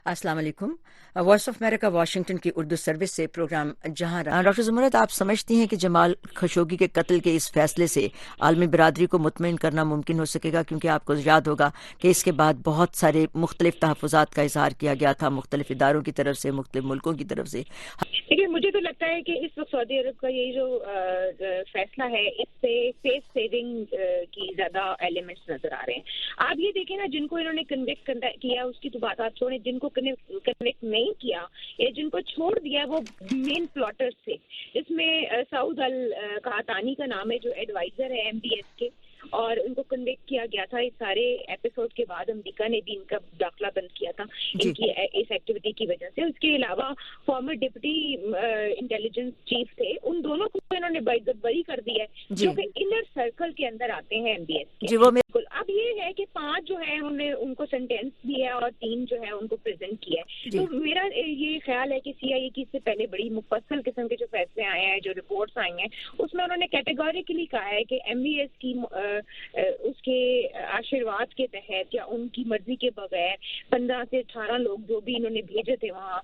अस्सलाम वालेकुम। Voice of America Washington की उर्दू सर्विस से प्रोग्राम जहां डॉक्टर ज़ुमरत, आप समझती हैं कि जमाल खशोगी के कत्ल के इस फैसले से आलमी बिरादरी को मुतमईन करना मुमकिन हो सकेगा? क्योंकि आपको याद होगा कि इसके बाद बहुत सारे मुख्तलिफ तहफ़्फ़ुज़ात का इजहार किया गया था मुख्तलिफ इदारों की तरफ से, मुख्तलिफ मुल्कों की तरफ से। देखिए, मुझे तो लगता है कि इस वक्त सऊदी अरब का यही जो फैसला है, इससे फेस सेविंग की ज्यादा एलिमेंट्स नजर आ रहे हैं। आप ये देखें ना, जिनको इन्होंने कन्विक्ट किया उसकी तो बात आप छोड़ें, जिनको कन्विक्ट नहीं किया या जिनको छोड़ दिया वो मेन प्लॉटर्स थे। इसमें सऊद अल कातानी का नाम है, जो एडवाइजर है MBS के, और उनको कन्विक्ट किया गया था। इस सारे एपिसोड के बाद अमेरिका ने भी इनका दाखिला बंद किया था इनकी इस एक्टिविटी की वजह से। उसके अलावा फॉर्मर डिप्टी इंटेलिजेंस चीफ थे, उन दोनों को इन्होंने बरी कर दिया है, जो कि इनर सर्कल के अंदर आते हैं MBS के। बिल्कुल। अब ये है कि 5 जो है उन्होंने उनको सेंटेंस दिया और 3 जो है उनको प्रेजेंट किया है। तो मेरा ये ख्याल है कि CIA की इससे पहले बड़ी मुफस्सल किस्म के जो फैसले आए हैं, जो रिपोर्ट्स आई हैं, उसमें उन्होंने कैटेगोरिकली कहा है कि MBS की उसके आशीर्वाद के तहत या उनकी मर्जी के बगैर 15 से 18 लोग जो भी इन्होंने भेजे थे वहाँ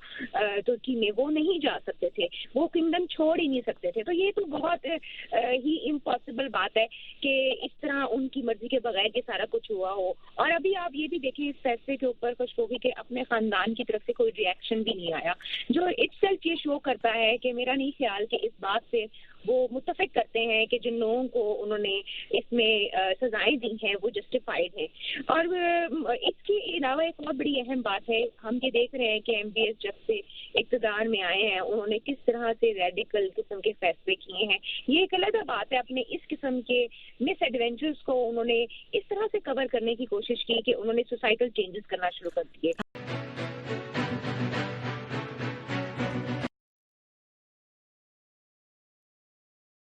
तुर्की में, वो नहीं जा सकते थे, वो किंगडम छोड़ ही नहीं सकते थे। तो ये तो बहुत ही इम्पॉसिबल बात है कि इस तरह उनकी मर्जी के बगैर ये सारा कुछ हुआ हो। और अभी आप ये भी देखें, इस फैसले के ऊपर खशोगी के अपने खानदान की तरफ से कोई रिएक्शन भी नहीं आया, जो इटसेल्फ ये शो करता है कि मेरा नहीं ख्याल कि इस बात से वो मुत्तफिक करते हैं कि जिन लोगों को उन्होंने इसमें सजाएं दी हैं वो जस्टिफाइड हैं। और इसके अलावा एक और बड़ी अहम बात है, हम ये देख रहे हैं कि MBS जब से इक़्तिदार में आए हैं उन्होंने किस तरह से रेडिकल किस्म के फैसले किए हैं। ये एक अलग बात है, अपने इस किस्म के मिस एडवेंचर्स को उन्होंने इस तरह से कवर करने की कोशिश की कि उन्होंने सोसाइटल चेंजेस करना शुरू कर दिए।